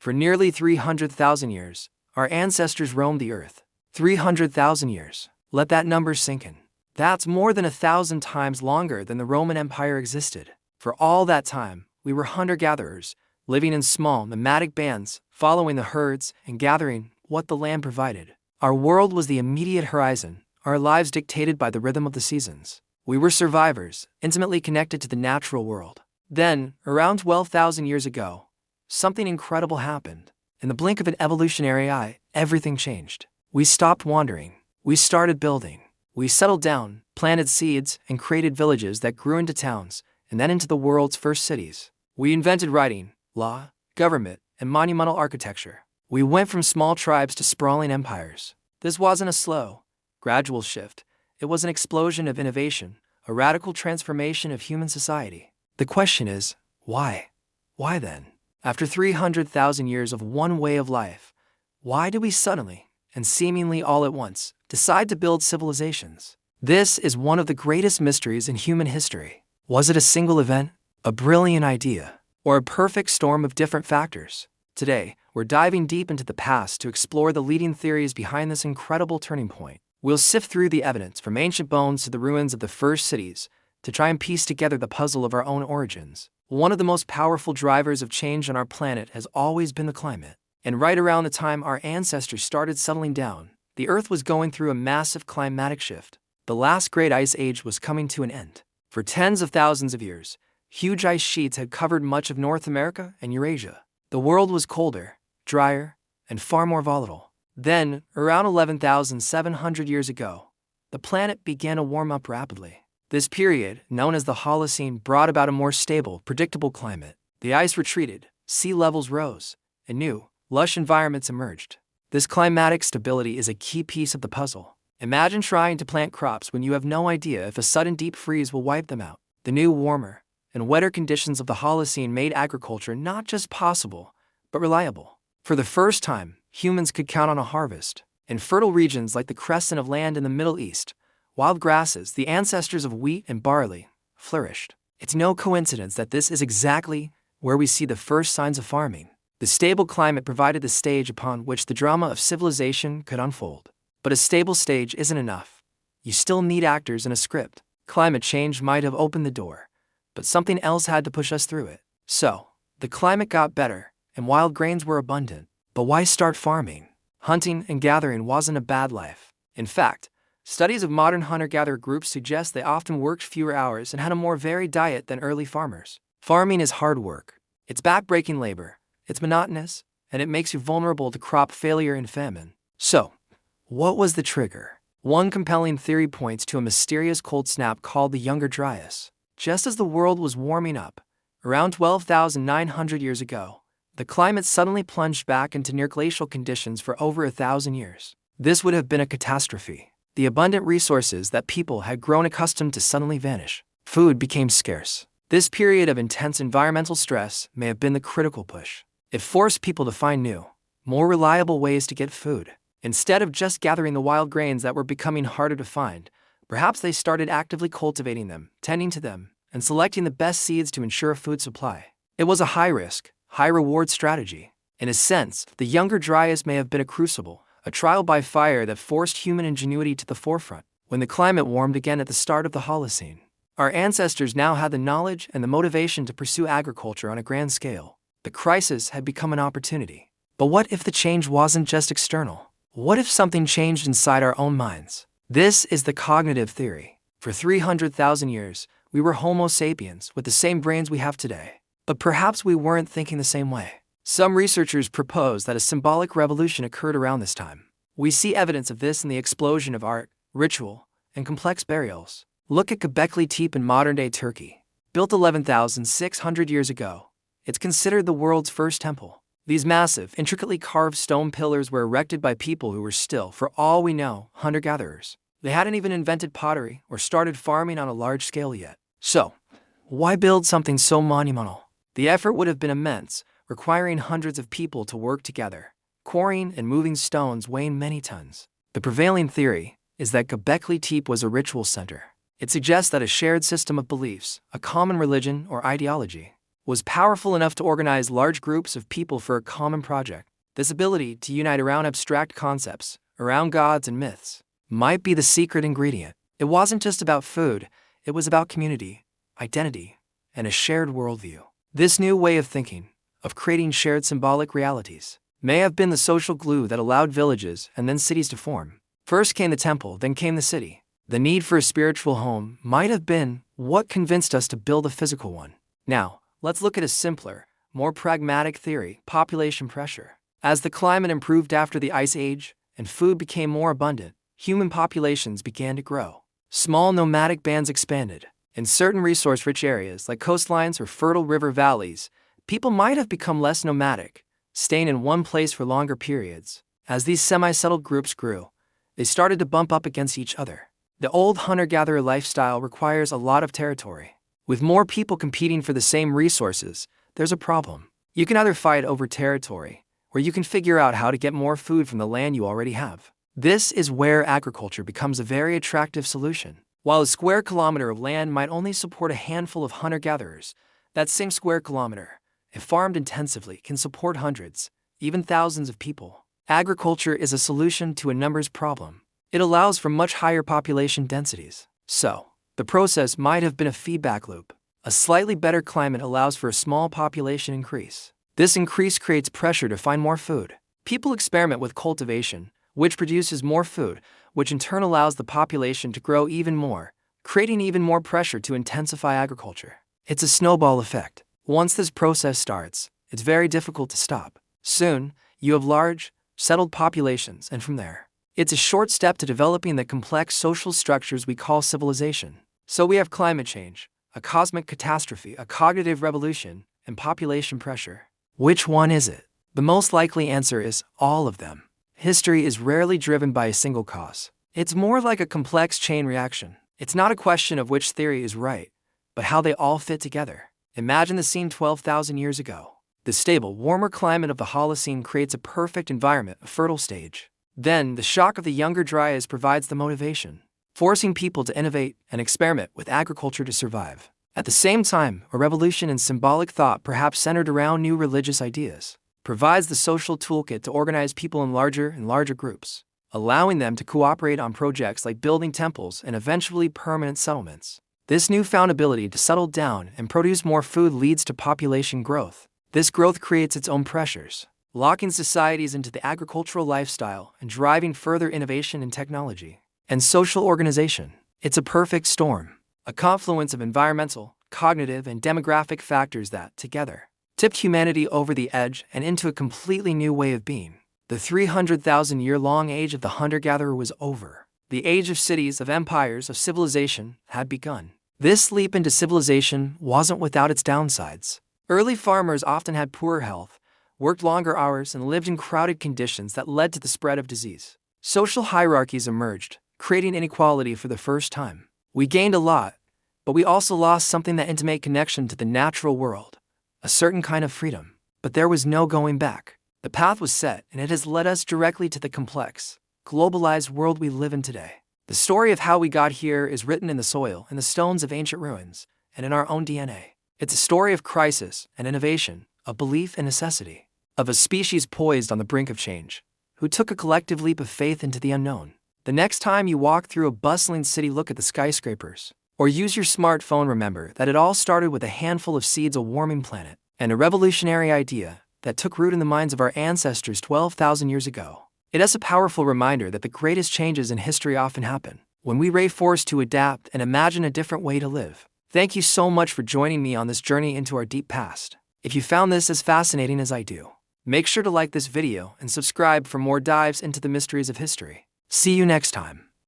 For nearly 300,000 years, our ancestors roamed the earth. 300,000 years. Let that number sink in. That's more than 1,000 times longer than the Roman Empire existed. For all that time, we were hunter-gatherers, living in small, nomadic bands, following the herds and gathering what the land provided. Our world was the immediate horizon, our lives dictated by the rhythm of the seasons. We were survivors, intimately connected to the natural world. Then, around 12,000 years ago, something incredible happened. In the blink of an evolutionary eye, everything changed. We stopped wandering. We started building. We settled down, planted seeds, and created villages that grew into towns, and then into the world's first cities. We invented writing, law, government, and monumental architecture. We went from small tribes to sprawling empires. This wasn't a slow, gradual shift. It was an explosion of innovation, a radical transformation of human society. The question is, why? Why then? After 300,000 years of one way of life, why did we suddenly, and seemingly all at once, decide to build civilizations? This is one of the greatest mysteries in human history. Was it a single event, a brilliant idea, or a perfect storm of different factors? Today, we're diving deep into the past to explore the leading theories behind this incredible turning point. We'll sift through the evidence from ancient bones to the ruins of the first cities to try and piece together the puzzle of our own origins. One of the most powerful drivers of change on our planet has always been the climate. And right around the time our ancestors started settling down, the Earth was going through a massive climatic shift. The last great ice age was coming to an end. For tens of thousands of years, huge ice sheets had covered much of North America and Eurasia. The world was colder, drier, and far more volatile. Then, around 11,700 years ago, the planet began to warm up rapidly. This period, known as the Holocene, brought about a more stable, predictable climate. The ice retreated, sea levels rose, and new, lush environments emerged. This climatic stability is a key piece of the puzzle. Imagine trying to plant crops when you have no idea if a sudden deep freeze will wipe them out. The new, warmer, and wetter conditions of the Holocene made agriculture not just possible, but reliable. For the first time, humans could count on a harvest. In fertile regions like the crescent of land in the Middle East, wild grasses, the ancestors of wheat and barley, flourished. It's no coincidence that this is exactly where we see the first signs of farming. The stable climate provided the stage upon which the drama of civilization could unfold. But a stable stage isn't enough. You still need actors and a script. Climate change might have opened the door, but something else had to push us through it. So, the climate got better, and wild grains were abundant. But why start farming? Hunting and gathering wasn't a bad life. In fact, studies of modern hunter-gatherer groups suggest they often worked fewer hours and had a more varied diet than early farmers. Farming is hard work. It's back-breaking labor. It's monotonous, and it makes you vulnerable to crop failure and famine. So, what was the trigger? One compelling theory points to a mysterious cold snap called the Younger Dryas. Just as the world was warming up, around 12,900 years ago, the climate suddenly plunged back into near-glacial conditions for over 1,000 years. This would have been a catastrophe. The abundant resources that people had grown accustomed to suddenly vanish. Food became scarce. This period of intense environmental stress may have been the critical push. It forced people to find new, more reliable ways to get food. Instead of just gathering the wild grains that were becoming harder to find, perhaps they started actively cultivating them, tending to them, and selecting the best seeds to ensure a food supply. It was a high-risk, high-reward strategy. In a sense, the Younger Dryas may have been a crucible, a trial by fire that forced human ingenuity to the forefront. When the climate warmed again at the start of the Holocene, our ancestors now had the knowledge and the motivation to pursue agriculture on a grand scale. The crisis had become an opportunity. But what if the change wasn't just external? What if something changed inside our own minds? This is the cognitive theory. For 300,000 years, we were Homo sapiens with the same brains we have today. But perhaps we weren't thinking the same way. Some researchers propose that a symbolic revolution occurred around this time. We see evidence of this in the explosion of art, ritual, and complex burials. Look at Göbekli Tepe in modern-day Turkey. Built 11,600 years ago, it's considered the world's first temple. These massive, intricately carved stone pillars were erected by people who were still, for all we know, hunter-gatherers. They hadn't even invented pottery or started farming on a large scale yet. So, why build something so monumental? The effort would have been immense, requiring hundreds of people to work together, quarrying and moving stones weighing many tons. The prevailing theory is that Göbekli Tepe was a ritual center. It suggests that a shared system of beliefs, a common religion or ideology, was powerful enough to organize large groups of people for a common project. This ability to unite around abstract concepts, around gods and myths, might be the secret ingredient. It wasn't just about food, it was about community, identity, and a shared worldview. This new way of thinking, of creating shared symbolic realities, may have been the social glue that allowed villages and then cities to form. First came the temple, then came the city. The need for a spiritual home might have been what convinced us to build a physical one. Now, let's look at a simpler, more pragmatic theory: population pressure. As the climate improved after the Ice Age and food became more abundant, human populations began to grow. Small nomadic bands expanded. In certain resource-rich areas like coastlines or fertile river valleys, people might have become less nomadic, staying in one place for longer periods. As these semi-settled groups grew, they started to bump up against each other. The old hunter-gatherer lifestyle requires a lot of territory. With more people competing for the same resources, there's a problem. You can either fight over territory, or you can figure out how to get more food from the land you already have. This is where agriculture becomes a very attractive solution. While a square kilometer of land might only support a handful of hunter-gatherers, that same square kilometer, if farmed intensively, can support hundreds, even thousands of people. Agriculture is a solution to a numbers problem. It allows for much higher population densities. So, the process might have been a feedback loop. A slightly better climate allows for a small population increase. This increase creates pressure to find more food. People experiment with cultivation, which produces more food, which in turn allows the population to grow even more, creating even more pressure to intensify agriculture. It's a snowball effect. Once this process starts, it's very difficult to stop. Soon, you have large, settled populations, and from there, it's a short step to developing the complex social structures we call civilization. So we have climate change, a cosmic catastrophe, a cognitive revolution, and population pressure. Which one is it? The most likely answer is all of them. History is rarely driven by a single cause. It's more like a complex chain reaction. It's not a question of which theory is right, but how they all fit together. Imagine the scene 12,000 years ago. The stable, warmer climate of the Holocene creates a perfect environment, a fertile stage. Then, the shock of the Younger Dryas provides the motivation, forcing people to innovate and experiment with agriculture to survive. At the same time, a revolution in symbolic thought, perhaps centered around new religious ideas, provides the social toolkit to organize people in larger and larger groups, allowing them to cooperate on projects like building temples and eventually permanent settlements. This newfound ability to settle down and produce more food leads to population growth. This growth creates its own pressures, locking societies into the agricultural lifestyle and driving further innovation in technology and social organization. It's a perfect storm, a confluence of environmental, cognitive, and demographic factors that, together, tipped humanity over the edge and into a completely new way of being. The 300,000-year-long age of the hunter-gatherer was over. The age of cities, of empires, of civilization had begun. This leap into civilization wasn't without its downsides. Early farmers often had poor health, worked longer hours, and lived in crowded conditions that led to the spread of disease. Social hierarchies emerged, creating inequality for the first time. We gained a lot, but we also lost something: that intimate connection to the natural world, a certain kind of freedom. But there was no going back. The path was set, and it has led us directly to the complex, globalized world we live in today. The story of how we got here is written in the soil, in the stones of ancient ruins, and in our own DNA. It's a story of crisis and innovation, of belief and necessity, of a species poised on the brink of change, who took a collective leap of faith into the unknown. The next time you walk through a bustling city, look at the skyscrapers, or use your smartphone, remember that it all started with a handful of seeds, a warming planet, and a revolutionary idea that took root in the minds of our ancestors 12,000 years ago. It is a powerful reminder that the greatest changes in history often happen when we are forced to adapt and imagine a different way to live. Thank you so much for joining me on this journey into our deep past. If you found this as fascinating as I do, make sure to like this video and subscribe for more dives into the mysteries of history. See you next time.